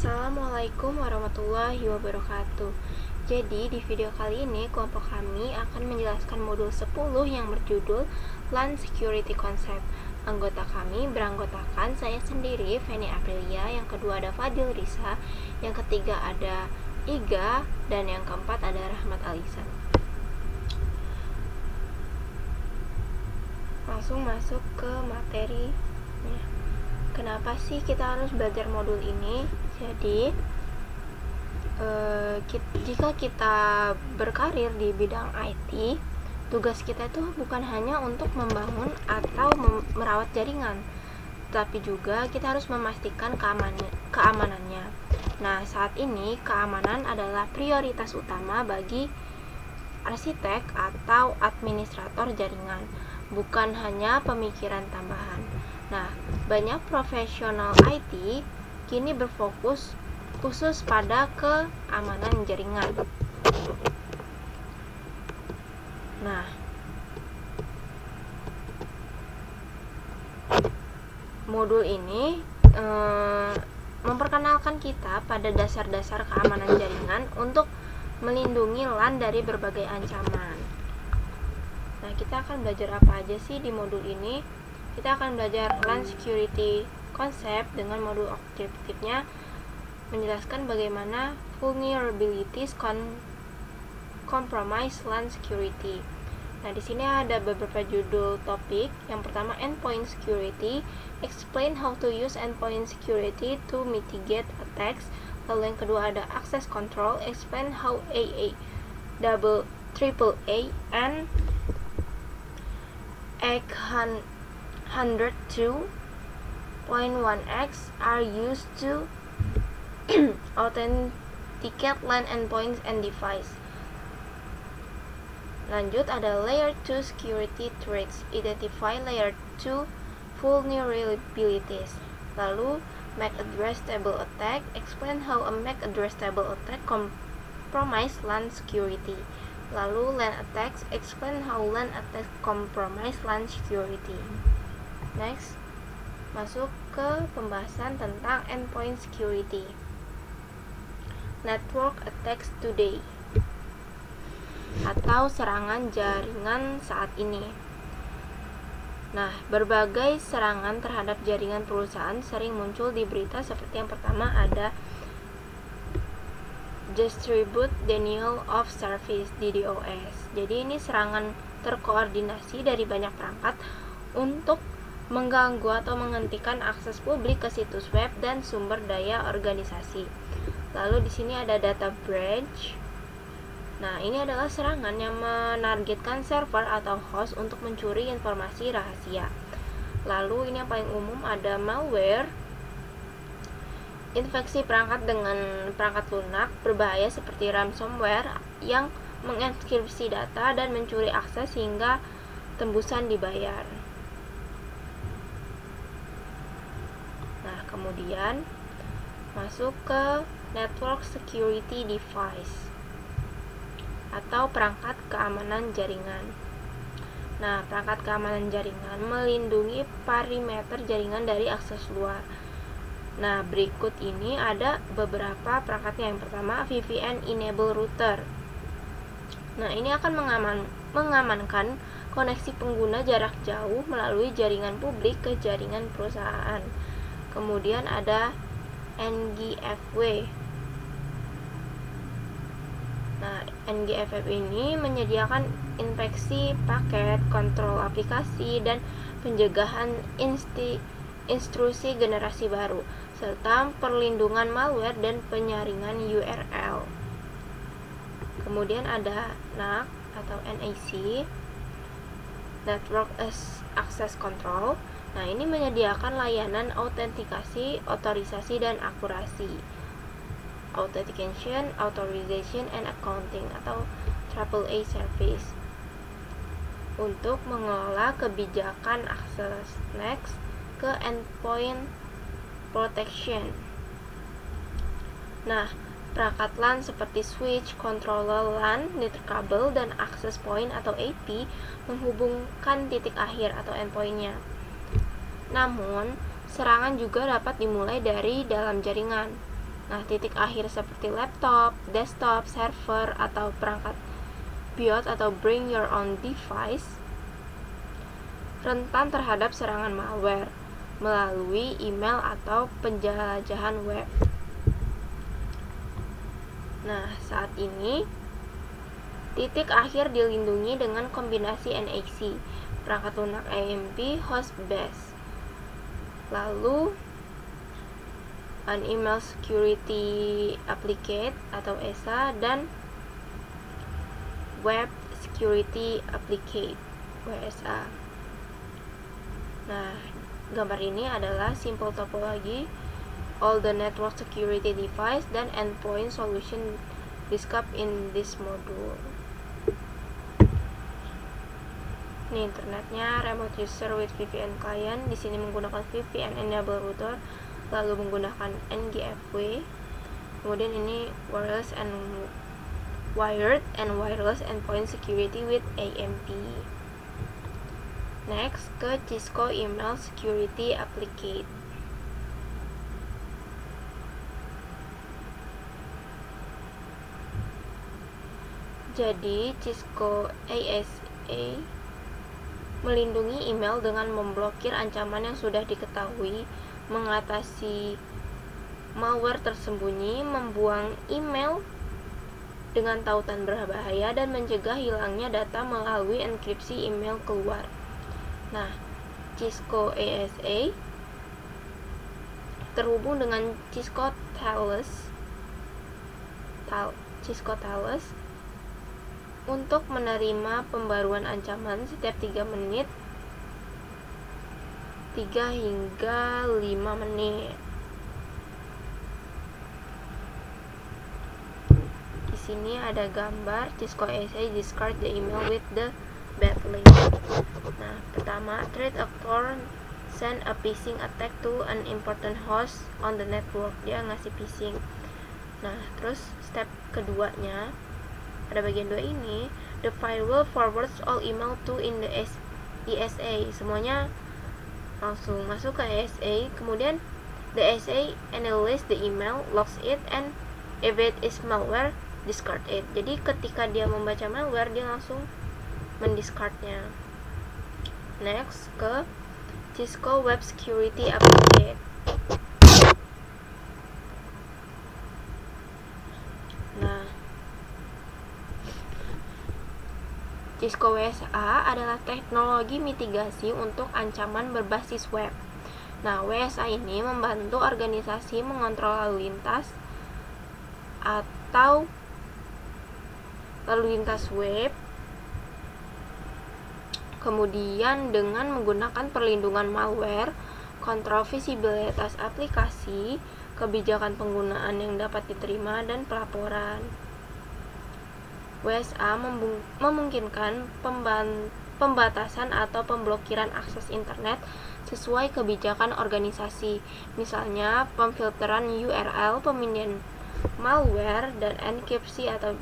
Assalamualaikum warahmatullahi wabarakatuh. Jadi di video kali ini kelompok kami akan menjelaskan modul 10 yang berjudul LAN Security Concept. Anggota kami beranggotakan saya sendiri, Feni Aprilia, yang kedua ada Fadil Risa, yang ketiga ada Iga, dan yang keempat ada Rahmat Alisan. Langsung masuk ke materi. Kenapa sih kita harus belajar modul ini? Jadi jika kita berkarir di bidang IT, tugas kita itu bukan hanya untuk membangun atau merawat jaringan, tapi juga kita harus memastikan keamanannya. Nah, saat ini keamanan adalah prioritas utama bagi arsitek atau administrator jaringan, bukan hanya pemikiran tambahan. Nah, banyak profesional IT kini berfokus khusus pada keamanan jaringan. Nah, modul ini memperkenalkan kita pada dasar-dasar keamanan jaringan untuk melindungi LAN dari berbagai ancaman. Nah, kita akan belajar apa aja sih di modul ini? Kita akan belajar LAN Security Concept dengan modul objektifnya menjelaskan bagaimana vulnerabilities compromise LAN security. Nah, di sini ada beberapa judul topik. Yang pertama, endpoint security, explain how to use endpoint security to mitigate attacks. Lalu yang kedua ada access control, explain how AA, AAA, and 802.1x are used to authenticate LAN endpoints and device. Lanjut ada layer 2 security threats, identify layer 2 vulnerabilities. Lalu MAC address table attack, explain how a MAC address table attack compromise LAN security. Lalu LAN attacks, explain how LAN attacks compromise LAN security. Next, masuk ke pembahasan tentang endpoint security. Network attacks today, atau serangan jaringan saat ini. Nah, berbagai serangan terhadap jaringan perusahaan sering muncul di berita, seperti yang pertama ada Distributed Denial of Service (DDoS). Jadi ini serangan terkoordinasi dari banyak perangkat untuk mengganggu atau menghentikan akses publik ke situs web dan sumber daya organisasi. Lalu di sini ada data breach. Nah, ini adalah serangan yang menargetkan server atau host untuk mencuri informasi rahasia. Lalu ini yang paling umum ada malware, infeksi perangkat dengan perangkat lunak berbahaya seperti ransomware yang mengenkripsi data dan mencuri akses hingga tembusan dibayar. Nah, kemudian masuk ke network security device atau perangkat keamanan jaringan. Nah, perangkat keamanan jaringan melindungi perimeter jaringan dari akses luar. Nah, berikut ini ada beberapa perangkatnya. Yang pertama, VPN Enable Router. Nah, ini akan mengamankan koneksi pengguna jarak jauh melalui jaringan publik ke jaringan perusahaan. Kemudian ada NGFW. Nah, NGFW ini menyediakan infeksi paket, kontrol aplikasi, dan pencegahan instruksi generasi baru, serta perlindungan malware dan penyaringan URL. Kemudian ada NAC atau NAC, Network Access Control. Nah, ini menyediakan layanan autentikasi, otorisasi, dan akurasi. Authentication, Authorization, and Accounting atau AAA service untuk mengelola kebijakan akses. Next, ke endpoint protection. Nah, perangkat LAN seperti switch, controller LAN, network kabel, dan access point atau AP menghubungkan titik akhir atau endpointnya. Namun, serangan juga dapat dimulai dari dalam jaringan. Nah, titik akhir seperti laptop, desktop, server, atau perangkat BIOS atau bring your own device rentan terhadap serangan malware melalui email atau penjelajahan web. Nah, saat ini titik akhir dilindungi dengan kombinasi NAC, perangkat lunak AMP, host base. Lalu an email security applicate atau ESA dan web security applicate WSA. Nah, gambar ini adalah simple topology all the network security device dan endpoint solution described in this module. Ini internetnya, remote user with VPN client. Di sini menggunakan VPN enable router, lalu menggunakan NGFW. Kemudian ini wireless and wired and wireless endpoint security with AMP. Next, ke Cisco email security applicate. Jadi, Cisco ASA melindungi email dengan memblokir ancaman yang sudah diketahui, mengatasi malware tersembunyi, membuang email dengan tautan berbahaya, dan mencegah hilangnya data melalui enkripsi email keluar. Nah, Cisco ASA terhubung dengan Cisco Talos untuk menerima pembaruan ancaman setiap 3 menit 3 hingga 5 menit. Di sini ada gambar Cisco ASA discard the email with the bad link. Nah, pertama, threat actor send a phishing attack to an important host on the network. Dia ngasih phishing. Nah, terus step keduanya pada bagian 2 ini, the firewall forwards all email to in the ESA. Semuanya langsung masuk ke ESA. Kemudian the ESA analyze the email, logs it, and if it is malware, discard it. Jadi ketika dia membaca malware, dia langsung mendiscardnya. Next, ke Cisco Web Security Applicate. Nah, Cisco WSA adalah teknologi mitigasi untuk ancaman berbasis web. Nah, WSA ini membantu organisasi mengontrol lalu lintas atau lalu lintas web, kemudian dengan menggunakan perlindungan malware, kontrol visibilitas aplikasi, kebijakan penggunaan yang dapat diterima, dan pelaporan. WSA memungkinkan pembatasan atau pemblokiran akses internet sesuai kebijakan organisasi, misalnya pemfilteran URL, pemindahan malware, dan enkripsi atau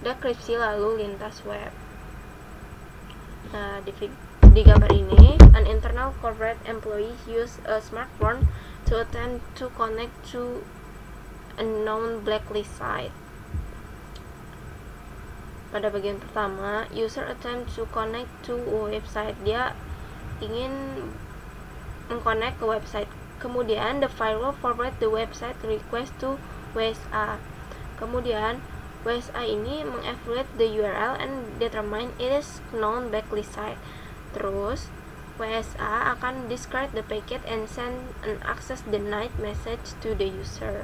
dekripsi lalu lintas web. Nah, di gambar ini, an internal corporate employee use a smartphone to attempt to connect to a known blacklist site. Pada bagian pertama, user attempt to connect to a website. Dia ingin mengconnect ke website. Kemudian, the firewall forward the website request to WSA. Kemudian, WSA ini mengevaluate the URL and determine it is known blacklist site. Terus, WSA akan discard the packet and send an access denied message to the user.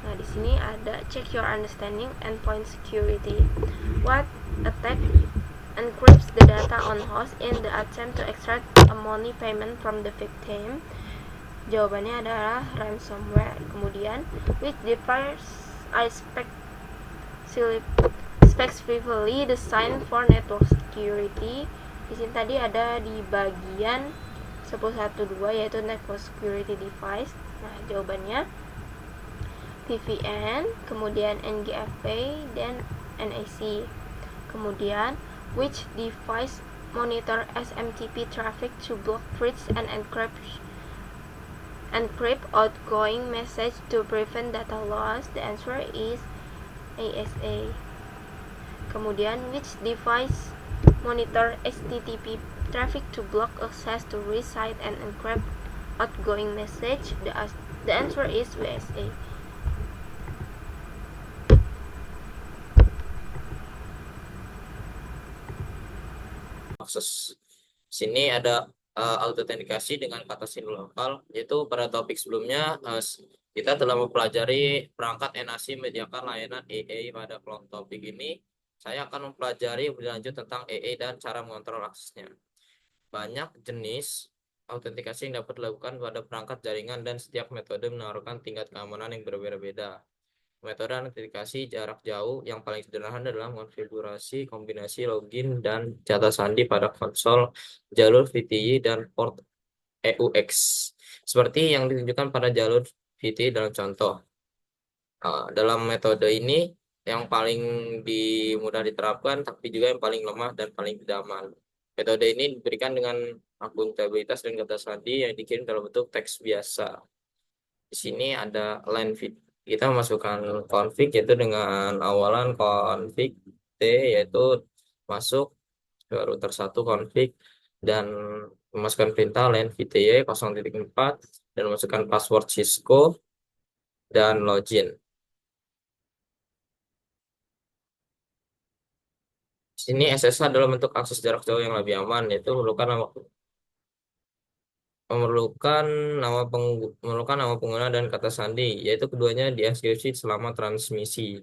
Nah, di sini ada check your understanding endpoint security. What attack encrypts the data on host in the attempt to extract a money payment from the victim? Jawabannya adalah ransomware. Kemudian, which device are specifically designed for network security? Di sini tadi ada di bagian 10.1.2 yaitu network security device. Nah, jawabannya VPN, kemudian NGFW, dan NAC. Kemudian, which device monitor SMTP traffic to block threats and encrypt encrypt outgoing message to prevent data loss? The answer is ASA. Kemudian, which device monitor HTTP traffic to block access to read, cite, and encrypt outgoing message? The answer is WSA. Akses. Sini ada autentikasi dengan kata SIM lokal, yaitu pada topik sebelumnya kita telah mempelajari perangkat NAC menyediakan layanan AA. Pada kelompok topik ini saya akan mempelajari lebih lanjut tentang AA dan cara mengontrol aksesnya. Banyak jenis autentikasi yang dapat dilakukan pada perangkat jaringan dan setiap metode menaruhkan tingkat keamanan yang berbeda-beda. Metode autentikasi jarak jauh yang paling sederhana adalah konfigurasi kombinasi login dan jata sandi pada konsol, jalur VTY, dan port EUX. Seperti yang ditunjukkan pada jalur VTY dalam contoh. Dalam metode ini, yang paling mudah diterapkan, tapi juga yang paling lemah dan paling tidak aman. Metode ini diberikan dengan akuntabilitas dan kata sandi yang dikirim dalam bentuk teks biasa. Di sini ada line fit. Kita masukkan config yaitu dengan awalan config T, yaitu masuk ke router 1 config dan memasukkan perintah line VTY 0.4 dan masukkan password Cisco dan login. Di sini SSH adalah bentuk akses jarak jauh yang lebih aman, yaitu memerlukan nama pengguna dan kata sandi, yaitu keduanya dienkripsi selama transmisi.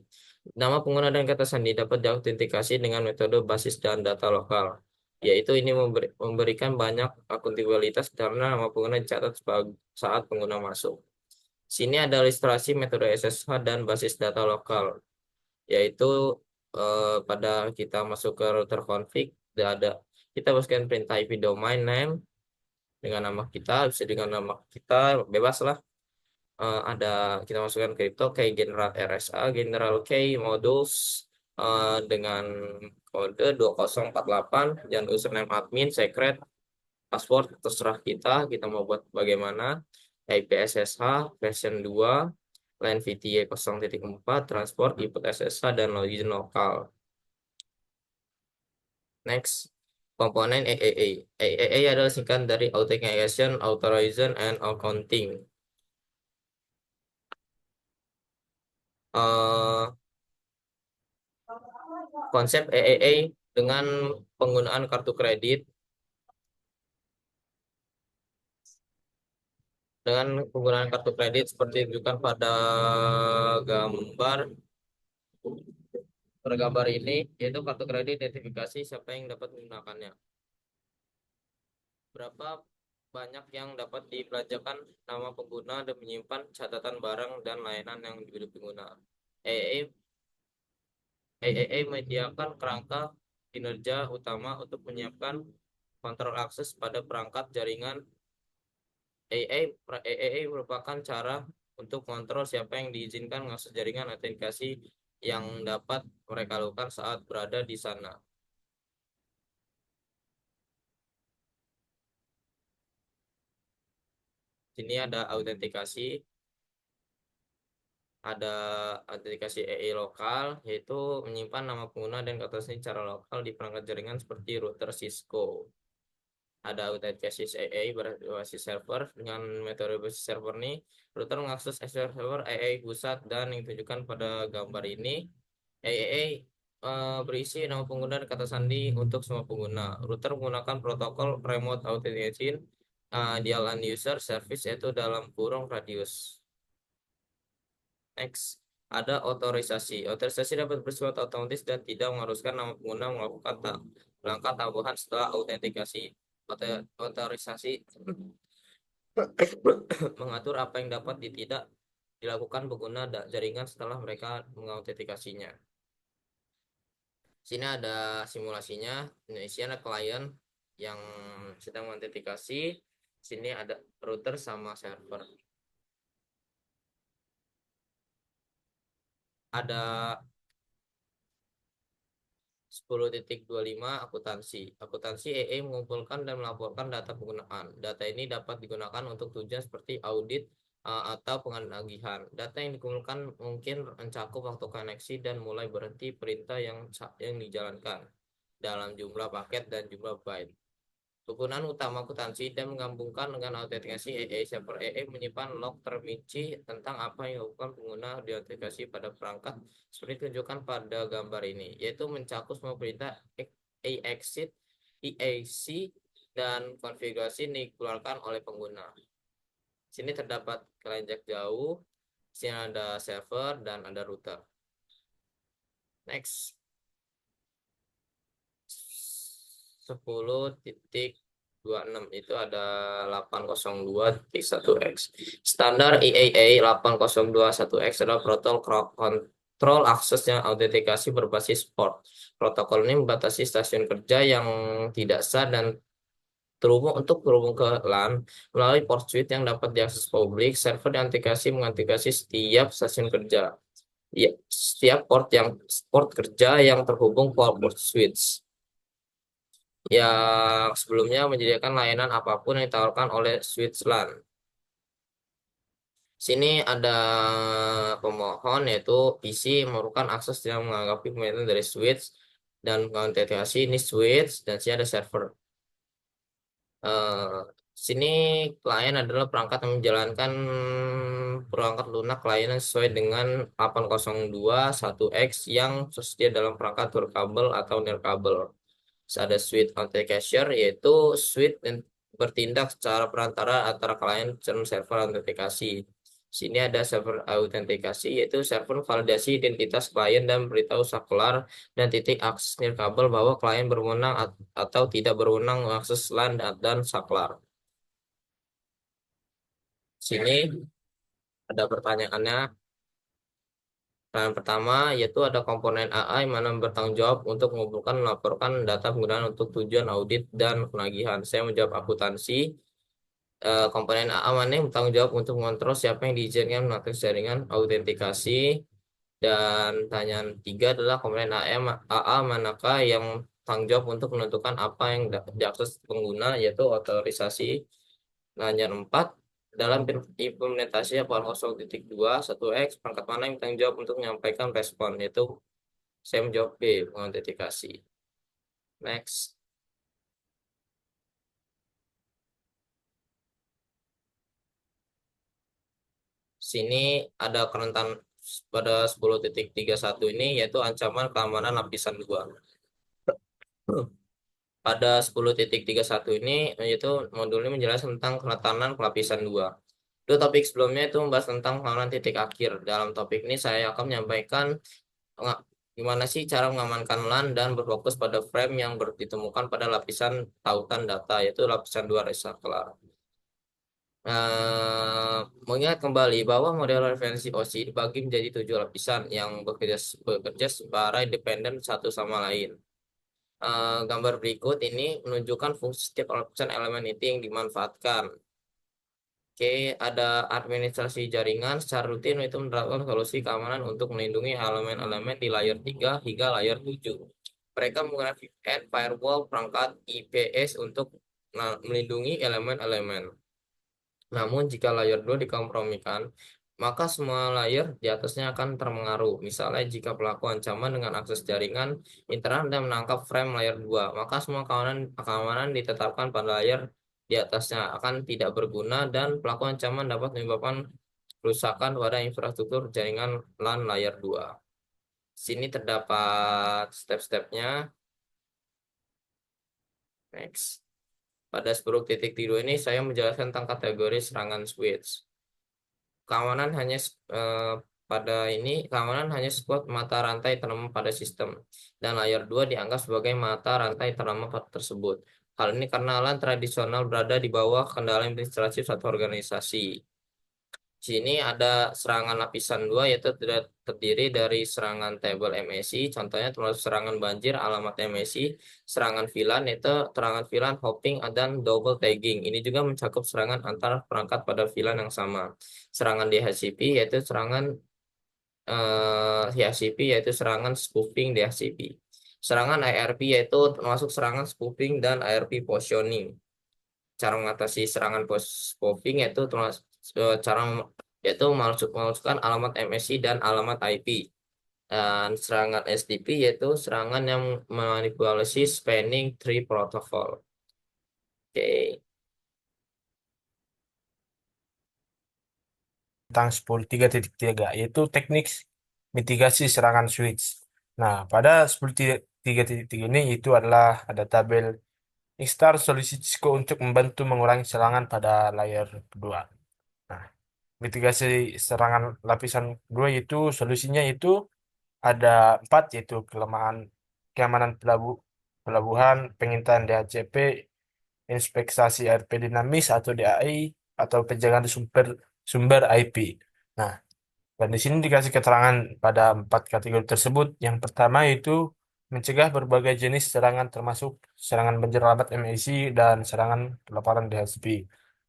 Nama pengguna dan kata sandi dapat diautentikasi dengan metode basis dan data lokal, yaitu ini memberikan banyak akuntabilitas karena nama pengguna dicatat saat pengguna masuk. Sini ada ilustrasi metode SSH dan basis data lokal, yaitu pada kita masuk ke router config, ada kita masukkan perintah IP domain name dengan nama kita, bisa dengan nama kita bebas lah. Ada kita masukkan crypto kayak general RSA, general key, modules dengan kode 2048 dan username admin, secret, password terserah kita mau buat bagaimana. IP SSH version 2, line VTY 0.4, transport, input SSH, dan login lokal. Next, komponen AAA. AAA adalah singkatan dari Authentication, Authorization, and Accounting. eh Konsep AAA dengan penggunaan kartu kredit, seperti ditunjukkan gambar pada gambar ini, yaitu kartu kredit identifikasi siapa yang dapat menggunakannya. Berapa banyak yang dapat dibelanjakan nama pengguna dan menyimpan catatan barang dan layanan yang diberi pengguna. AAA menyediakan kerangka kinerja utama untuk menyiapkan kontrol akses pada perangkat jaringan. AAA merupakan cara untuk mengontrol siapa yang diizinkan mengakses jaringan autentikasi yang dapat mereka lakukan saat berada di sana. Sini ada autentikasi AA lokal, yaitu menyimpan nama pengguna dan kata sandi secara lokal di perangkat jaringan seperti router Cisco. Ada autentikasi AA berbasis server. Dengan metode basis server ini, router mengakses server AA pusat dan yang ditunjukkan pada gambar ini. AAA berisi nama pengguna dan kata sandi untuk semua pengguna. Router menggunakan protokol remote authentication dial user service, yaitu dalam kurung radius. Next, ada otorisasi. Otorisasi dapat bersifat otomatis dan tidak mengharuskan nama pengguna melakukan langkah tambahan setelah autentikasi. Otorisasi mengatur apa yang dapat tidak dilakukan pengguna jaringan setelah mereka mengautentikasinya. Sini ada simulasinya. Ini ada klien yang sedang mengautentikasi. Sini ada router sama server. Ada 10.25 akuntansi. Akuntansi EE mengumpulkan dan melaporkan data penggunaan. Data ini dapat digunakan untuk tujuan seperti audit atau penagihan. Data yang dikumpulkan mungkin mencakup waktu koneksi dan mulai berhenti perintah yang dijalankan dalam jumlah paket dan jumlah byte. Kegunaan utama akuntansi dan menggabungkan dengan autentikasi EE. Server EE menyimpan log terperinci tentang apa yang dilakukan pengguna di autentikasi pada perangkat seperti ditunjukkan pada gambar ini, yaitu mencakup semua perintah exit, EAC, dan konfigurasi yang dikeluarkan oleh pengguna. Sini terdapat client jarak jauh, sini ada server dan ada router. Next. 10.26 itu ada 802.1x. Standar EAA 802.1x adalah protokol kontrol akses yang autentikasi berbasis port. Protokol ini membatasi stasiun kerja yang tidak sah dan terhubung ke LAN melalui port switch yang dapat diakses publik. Server diautentikasi mengantikasi setiap stasiun kerja. Ya, setiap port kerja yang terhubung ke port switch yang sebelumnya menyediakan layanan apapun yang ditawarkan oleh switch LAN. Sini ada pemohon yaitu PC memerlukan akses yang menanggapi permintaan dari switch dan mengautentifikasi ini switch dan sini ada server. Sini klien adalah perangkat yang menjalankan perangkat lunak layanan sesuai dengan 802.1x yang tersedia dalam perangkat kabel atau nirkabel. Ada suite authentication yaitu suite yang bertindak secara perantara antara klien dan server autentikasi. Sini ada server autentikasi yaitu server validasi identitas klien dan beritahu saklar dan titik akses nirkabel bahwa klien berwenang atau tidak berwenang mengakses LAN dan saklar. Sini ada pertanyaannya. Yang pertama yaitu ada komponen AA yang mana bertanggung jawab untuk mengumpulkan dan melaporkan data penggunaan untuk tujuan audit dan penagihan. Saya menjawab akuntansi. Komponen AA mana yang bertanggung jawab untuk mengontrol siapa yang diizinkan mengakses jaringan autentikasi. Dan pertanyaan 3 adalah komponen AA manakah yang tanggung jawab untuk menentukan apa yang diakses pengguna yaitu otorisasi. Pertanyaan 4, dalam implementasi 8.0.2 1x perangkat mana yang bertanggung jawab untuk menyampaikan respon, yaitu saya menjawab B, mengautentikasi. Next. Sini ada kerentan pada 10.31 ini yaitu ancaman keamanan lapisan 2. Pada 10.31 ini yaitu modul ini menjelaskan tentang kerentanan lapisan 2. Dua topik sebelumnya itu membahas tentang keamanan titik akhir. Dalam topik ini saya akan menyampaikan gimana sih cara mengamankan LAN dan berfokus pada frame yang ditemukan pada lapisan tautan data, yaitu lapisan 2 resaklar. Mengingat kembali bahwa model referensi OSI dibagi menjadi 7 lapisan yang bekerja secara independen satu sama lain. Gambar berikut ini menunjukkan fungsi setiap lapisan elemen itu yang dimanfaatkan. Oke, ada administrasi jaringan. Secara rutin itu menerapkan solusi keamanan untuk melindungi elemen-elemen di layer 3 hingga layer 7. Mereka menggunakan VPN, firewall, perangkat IPS untuk melindungi elemen-elemen. Namun jika layer 2 dikompromikan, maka semua layer di atasnya akan terpengaruh. Misalnya jika pelaku ancaman dengan akses jaringan internet dan menangkap frame layer 2, maka semua keamanan ditetapkan pada layer di atasnya akan tidak berguna dan pelaku ancaman dapat menyebabkan kerusakan pada infrastruktur jaringan LAN layer 2. Sini terdapat step-stepnya. Next. Pada 10.2 ini saya menjelaskan tentang kategori serangan switch. Keamanan hanya sekuat mata rantai ternama pada sistem dan layer 2 dianggap sebagai mata rantai ternama tersebut. Hal ini karena LAN tradisional berada di bawah kendali administratif satu organisasi. Di sini ada serangan lapisan 2 yaitu terdiri dari serangan tabel MAC, contohnya termasuk serangan banjir alamat MAC, serangan VLAN yaitu serangan VLAN hopping dan double tagging. Ini juga mencakup serangan antar perangkat pada VLAN yang sama. Serangan DHCP yaitu serangan DHCP yaitu serangan spoofing DHCP. serangan IRP yaitu termasuk serangan spoofing dan IRP positioning. Cara mengatasi serangan spoofing yaitu termasuk cara yaitu memasukkan alamat MSI dan alamat IP. Dan serangan SDP yaitu serangan yang memanipulasi spanning tree protocol. Oke. Tentang 10.3.3 yaitu teknik mitigasi serangan switch. Nah, pada 10.3.3 ini itu adalah ada tabel install solusi Cisco untuk membantu mengurangi serangan pada layer kedua. Nah, mitigasi serangan lapisan kedua itu solusinya itu ada 4 yaitu keamanan pelabuhan, pengintaian DHCP, inspeksi RP dinamis atau DAI, atau penjagaan sumber sumber IP. Nah, dan di sini dikasih keterangan pada 4 kategori tersebut. Yang pertama itu mencegah berbagai jenis serangan termasuk serangan berjerabat MAC dan serangan pelaporan DHCP.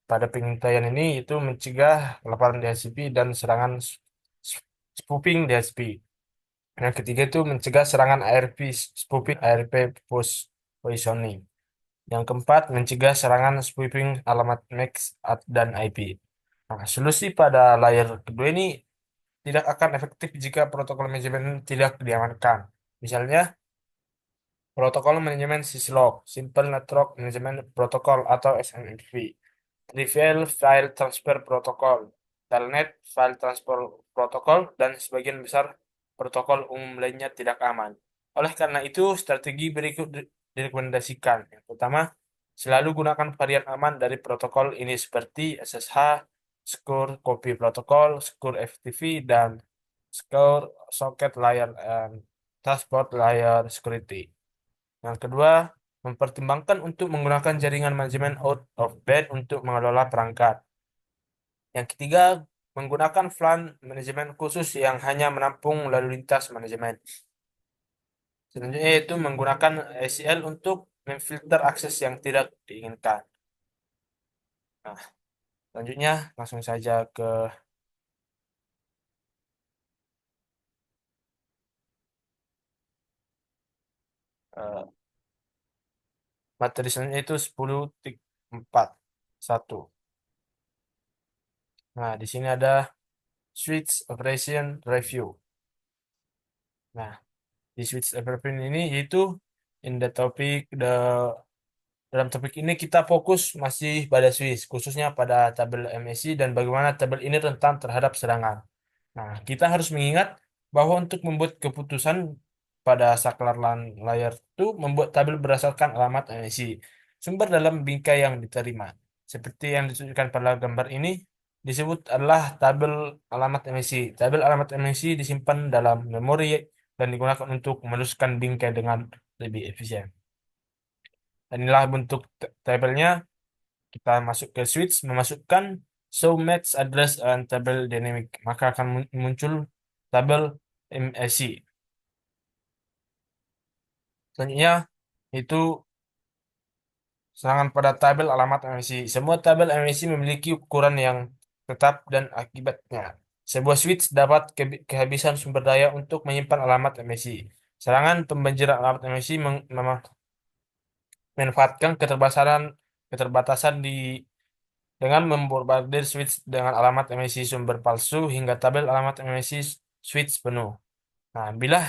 Pada pengintaian ini itu mencegah pelaporan DHCP dan serangan spoofing DHCP. Yang ketiga itu mencegah serangan ARP spoofing ARP positioning. Yang keempat, mencegah serangan spoofing alamat MAC dan IP. Nah, solusi pada layer kedua ini tidak akan efektif jika protokol manajemen tidak diamankan. Misalnya, protokol manajemen syslog, Simple Network Management Protocol atau SNMP, Trivial File Transfer Protocol, Telnet File Transfer Protocol, dan sebagian besar protokol umum lainnya tidak aman. Oleh karena itu, strategi berikut direkomendasikan. Yang pertama, selalu gunakan varian aman dari protokol ini seperti SSH, Secure Copy Protocol, Secure FTP, dan Secure Socket Layer and Transport Layer Security. Yang kedua, mempertimbangkan untuk menggunakan jaringan manajemen out of band untuk mengelola perangkat. Yang ketiga, menggunakan VLAN manajemen khusus yang hanya menampung lalu lintas manajemen. Selanjutnya yaitu menggunakan ACL untuk memfilter akses yang tidak diinginkan. Nah, selanjutnya langsung saja ke eh, materi selanjutnya itu 10.4.1. Nah, di sini ada Switch Operation Review. Nah, di Switch Operation ini yaitu in the topic dalam topik ini kita fokus masih pada Swiss, khususnya pada tabel MSI dan bagaimana tabel ini rentan terhadap serangan. Nah, kita harus mengingat bahwa untuk membuat keputusan pada saklar layar itu membuat tabel berdasarkan alamat MSI, sumber dalam bingkai yang diterima. Seperti yang ditunjukkan pada gambar ini, disebut adalah tabel alamat MSI. Tabel alamat MSI disimpan dalam memori dan digunakan untuk meneruskan bingkai dengan lebih efisien. Dan inilah bentuk tabelnya. Kita masuk ke switch, memasukkan show match address and table dynamic, maka akan muncul tabel MAC. Selanjutnya itu serangan pada tabel alamat MAC. Semua tabel MAC memiliki ukuran yang tetap dan akibatnya sebuah switch dapat kehabisan sumber daya untuk menyimpan alamat MAC. Serangan pembanjiran alamat MAC memanfaatkan keterbatasan dengan membombardir switch dengan alamat MAC sumber palsu hingga tabel alamat MAC switch penuh. Nah, bila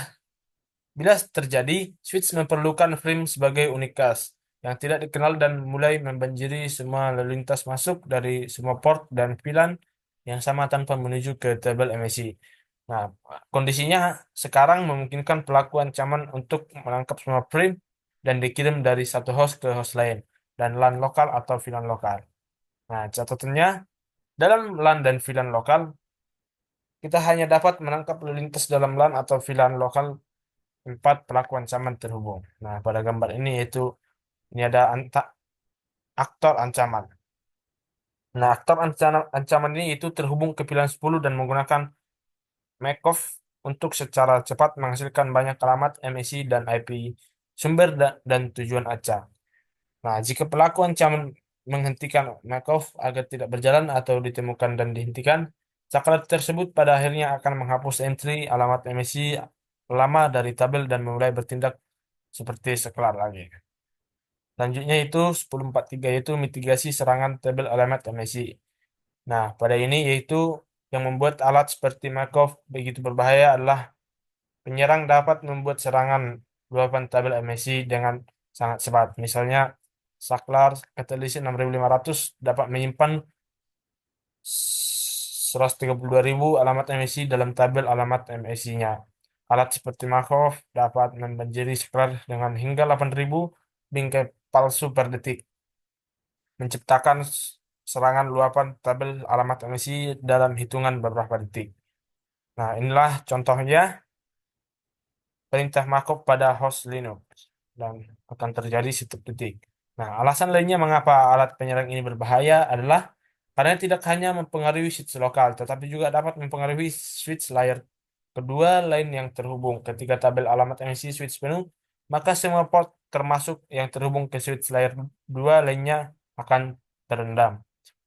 terjadi, switch memerlukan frame sebagai unikas yang tidak dikenal dan mulai membanjiri semua lalu lintas masuk dari semua port dan VLAN yang sama tanpa menuju ke tabel MAC. Nah, kondisinya sekarang memungkinkan pelaku ancaman untuk menangkap semua frame dan dikirim dari satu host ke host lain dan LAN lokal atau VLAN lokal. Nah, catatannya, dalam LAN dan VLAN lokal, kita hanya dapat menangkap lalu lintas dalam LAN atau VLAN lokal tempat pelaku ancaman terhubung. Nah, pada gambar ini yaitu ini ada aktor ancaman. Nah, aktor ancaman ini itu terhubung ke VLAN 10 dan menggunakan MACOV untuk secara cepat menghasilkan banyak alamat MAC dan IP sumber dan tujuan acak. Nah, jika pelaku ancaman menghentikan MACOV agar tidak berjalan atau ditemukan dan dihentikan, saklar tersebut pada akhirnya akan menghapus entry alamat MAC lama dari tabel dan mulai bertindak seperti saklar lagi. Selanjutnya itu 1043 yaitu mitigasi serangan tabel alamat MAC. Nah, pada ini yaitu yang membuat alat seperti Markov begitu berbahaya adalah penyerang dapat membuat serangan luapan tabel MAC dengan sangat cepat. Misalnya, saklar Catalyst 6500 dapat menyimpan 132.000 alamat MAC dalam tabel alamat MAC-nya. Alat seperti Markov dapat membanjiri saklar dengan hingga 8.000 bingkai palsu per detik, menciptakan serangan luapan tabel alamat MAC dalam hitungan beberapa detik. Nah, inilah contohnya perintah markup pada host Linux dan akan terjadi setiap detik. Nah, alasan lainnya mengapa alat penyerang ini berbahaya adalah karena tidak hanya mempengaruhi switch lokal, tetapi juga dapat mempengaruhi switch layer kedua lain yang terhubung. Ketika tabel alamat MAC switch penuh, maka semua port termasuk yang terhubung ke switch layer 2 lainnya akan terendam.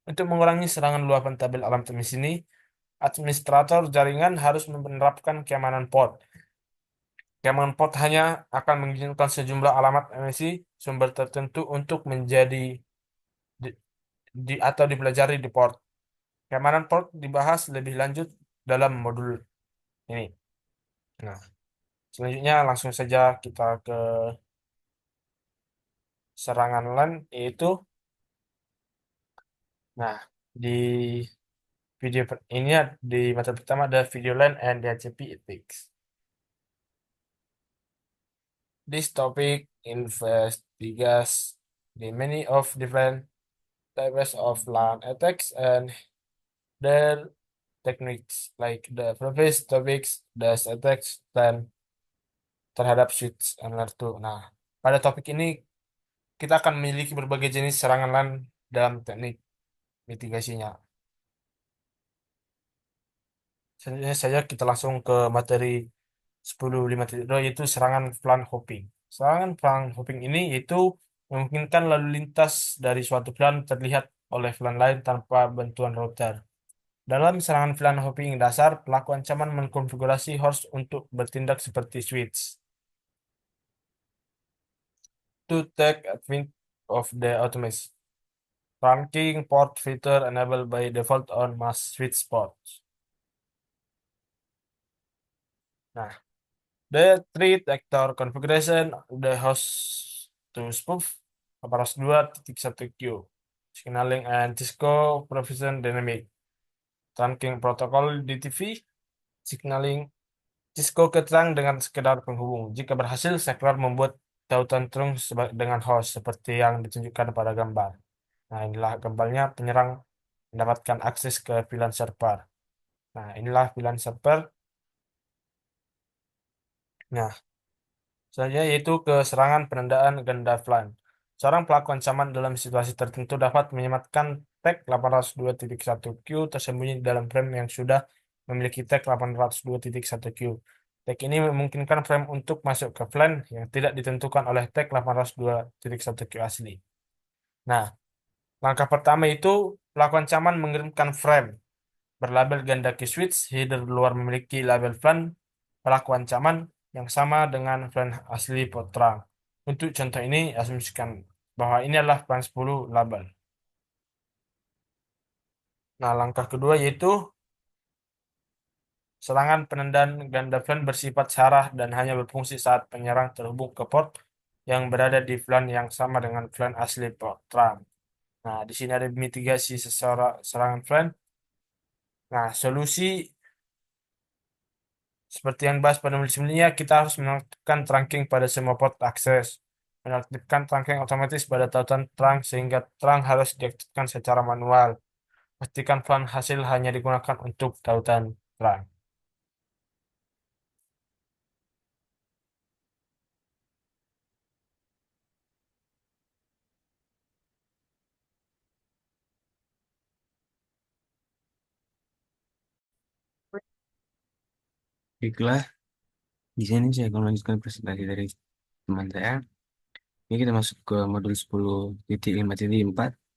Untuk mengurangi serangan luapan tabel alamat MAC ini, administrator jaringan harus menerapkan keamanan port. Keamanan port hanya akan mengizinkan sejumlah alamat MAC sumber tertentu untuk menjadi di, atau dipelajari di port. Keamanan port dibahas lebih lanjut dalam modul ini. Nah, selanjutnya langsung saja kita ke serangan LAN yaitu nah di ini di mata pertama ada video LAN and DHCP ethics. This topic investigates the many of different types of LAN attacks and their techniques like the previous topics, the attacks dan terhadap switch NR2. Nah, pada topik ini kita akan memiliki berbagai jenis serangan LAN dalam teknik mitigasinya. Selanjutnya saja kita langsung ke materi 10.5.2 yaitu serangan VLAN hopping. Serangan VLAN hopping ini yaitu memungkinkan lalu lintas dari suatu VLAN terlihat oleh VLAN lain tanpa bantuan router. Dalam serangan VLAN hopping dasar, pelaku ancaman mengkonfigurasi host untuk bertindak seperti switch. To take advantage of the automation. Trunking port filter enabled by default on mass switch ports. Nah, the threat actor configuration the host to spoof 802.1q. Signaling and Cisco Provision Dynamic. Trunking protokol DTV. Signaling Cisco keterang dengan sekedar penghubung. Jika berhasil, saklar membuat tautan terus dengan host seperti yang ditunjukkan pada gambar. Nah, inilah gambarnya penyerang mendapatkan akses ke VLAN server. Nah, inilah VLAN server. Nah, selanjutnya yaitu ke serangan penandaan ganda VLAN. Seorang pelaku ancaman dalam situasi tertentu dapat menyematkan tag 802.1q tersembunyi dalam frame yang sudah memiliki tag 802.1q. Tag ini memungkinkan frame untuk masuk ke VLAN yang tidak ditentukan oleh tag 802.1q asli. Nah, langkah pertama itu pelaku ancaman mengirimkan frame berlabel ganda key switch header luar memiliki label VLAN pelaku ancaman yang sama dengan VLAN asli port terang. Untuk contoh ini, asumsikan bahwa ini adalah VLAN 10 label. Nah, langkah kedua yaitu serangan penendaan ganda VLAN bersifat syarah dan hanya berfungsi saat penyerang terhubung ke port yang berada di VLAN yang sama dengan VLAN asli port terang. Nah, di sini ada mitigasi serangan VLAN. Nah, solusi seperti yang bahas pada modul sebelumnya, kita harus menonaktifkan trunking pada semua port akses. Menonaktifkan trunking otomatis pada tautan terang sehingga terang harus diaktifkan secara manual. Pastikan VLAN hasil hanya digunakan untuk tautan terang. Baiklah, di sini saya akan melanjutkan presentasi dari teman saya. Ini kita masuk ke modul 10.5.4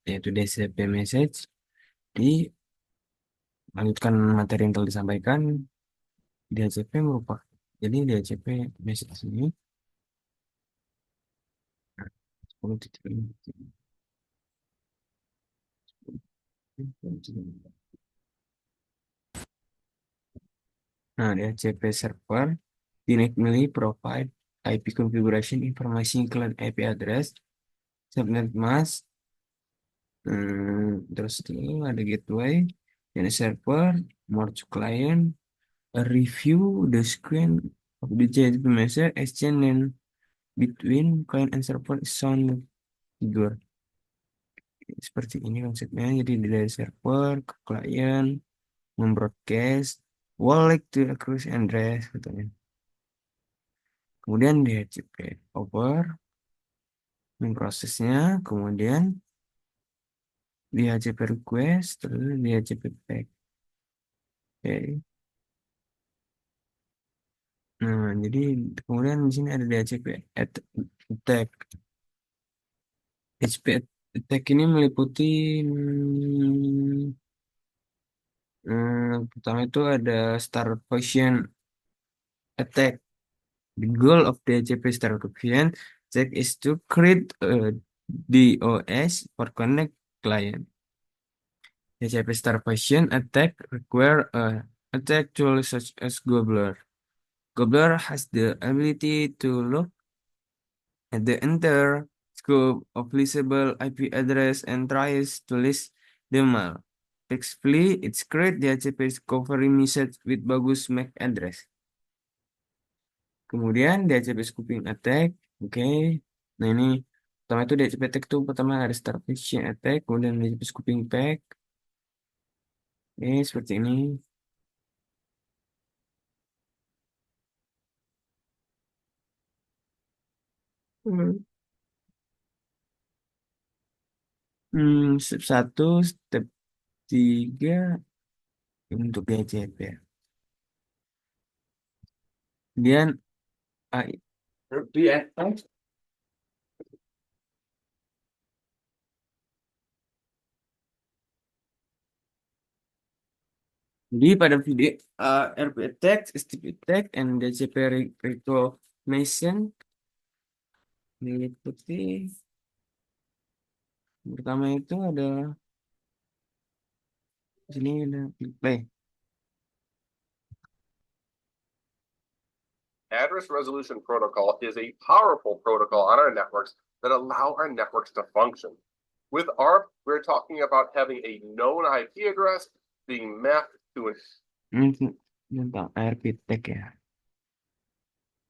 yaitu DHCP message. Di lanjutkan materi yang telah disampaikan, DHCP merupakan jadi DHCP message ini 10.5. Nah, di HCP server uniquely provide IP configuration information include IP address, subnet mask, terus itu ada gateway, dan server, merge client, a review the screen of the JSP message exchange and between client and server is shown figure. Seperti ini konsepnya. Jadi dari server ke klien, membroadcast, wallet to access address katanya. Kemudian di HCP over, memprosesnya, kemudian di HCP request, terus di HCP back. Oke. Nah, jadi kemudian di sini ada di HCP attack. HCP attack ini meliputi pertama itu ada star function attack. The goal of the HCP star function attack is to create a DOS for connect client. HCP star function attack require a attack tool such as Gobbler. Gobbler has the ability to look at the entire scope of leasable IP address and tries to list them all. Effectively, it's create the HCP discovery message with bagus MAC address. Kemudian di HCP scooping attack, oke. Nah ini pertama itu di HCP attack tuh pertama ada start phishing attack, kemudian di HCP scooping pack. Seperti ini. Hmm. Step 1, step 3 untuk di HCP. Kemudian di attack. Jadi pada video RP attack, STP attack, and DCP reclamation meliputi pertama itu ada di sini ada play. Address resolution protocol is a powerful protocol on our networks that allow our networks to function. With ARP, we're talking about having a known IP address being mapped to an Ini tentang RP attack ya.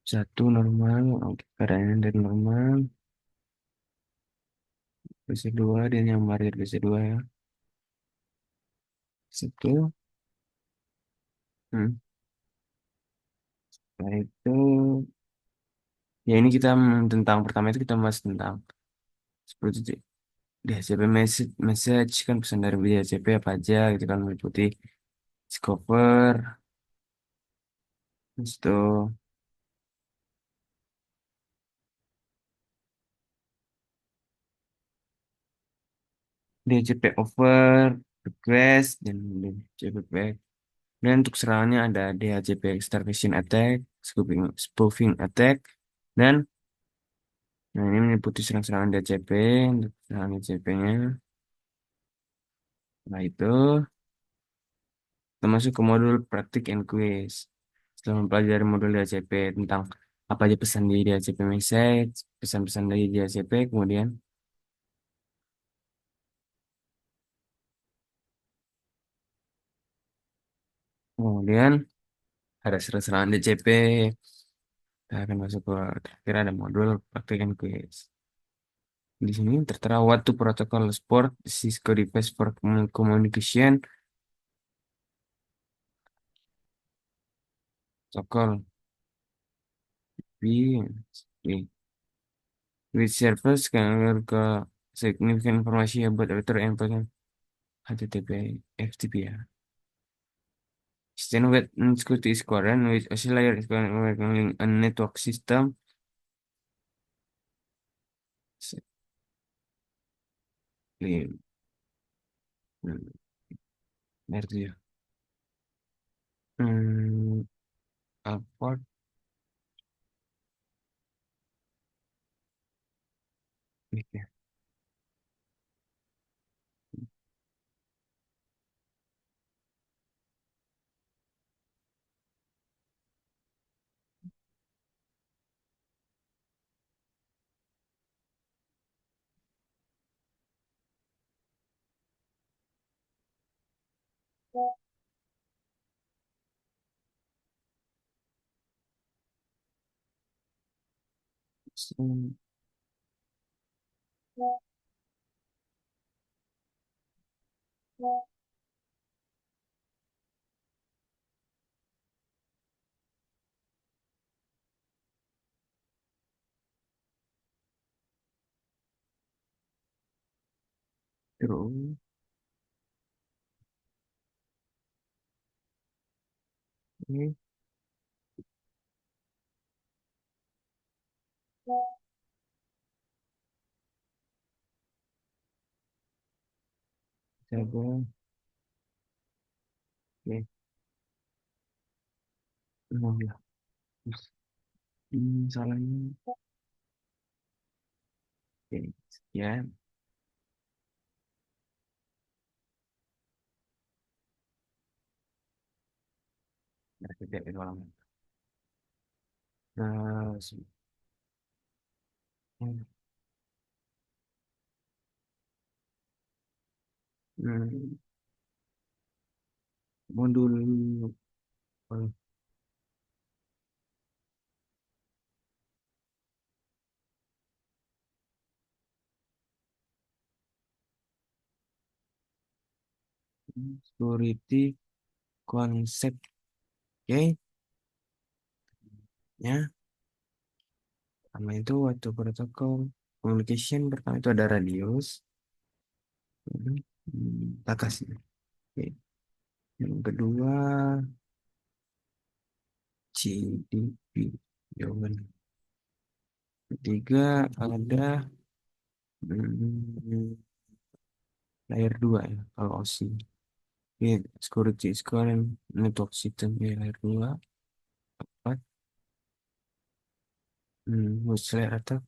Satu normal, oke, keadaan dari normal. Versi 2 dan yang margin versi 2 ya. Situ. Nah itu ya ini kita tentang pertama itu kita bahas tentang seperti itu. DHCP message kan pesan dari DHCP apa aja gitu kan meliputi discover, terus itu DHCP over, request, dan DHCP back. Dan untuk serangannya ada DHCP starvation attack, spoofing attack, dan nah ini meliputi serang-serangan DHCP, untuk serangan DHCP-nya. Nah itu kita masuk ke modul praktik and quiz. Setelah mempelajari modul DHCP tentang apa aja pesan di DHCP message, pesan-pesan dari DHCP, kemudian ada serangan DHCP. Kita akan masuk ke kira ada modul praktik and quiz. Di sini tertera what to protocol support Cisco device for communication protocol P which servers can ke significant information about router endpoint HTTP FTP ya. Extend with security is current with oscillator is working a network system. Itu ya. Apa Oke. So, terus ini coba. Oke. Oh ya. Terus, salahnya. Oke. Sekian. Nah, tidak itu lama. Nah, hmm, modul eh, security konsep. Oke, ya. Pertama itu waktu protokol communication, pertama itu ada radius. Batas. Oke. Yang kedua CDP jawaban. Ketiga ada hmm, layer 2 ya kalau OSI. Oke, security score and network system ya, layer 2. Empat, host layer attack.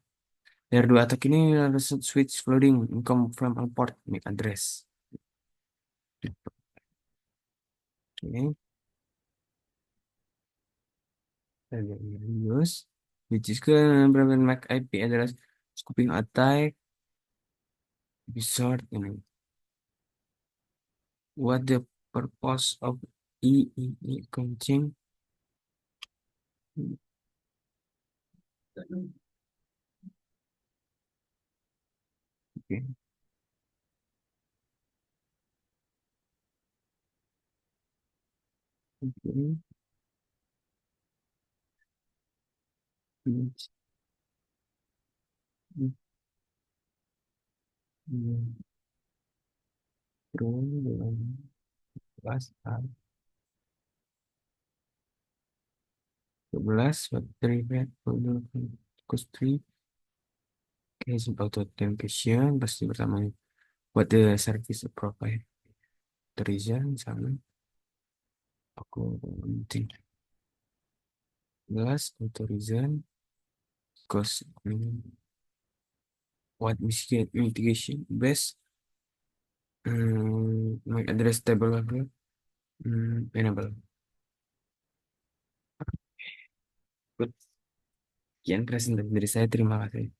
Layer 2 attack ini ada switch flooding income from a port MAC address. Oke, use which is prevent MAC IP address scooping attack. Resort ini. What the purpose of EEE coaching? Oke, oke. Which, Pro dalam kelas A 11 battery rate cost 3 case authentication pasti pertama what the service provide the reason sama aku penting 11 authorization cost what mitigation best my address table level enable. Good. Sekian presentasi dari saya, terima kasih.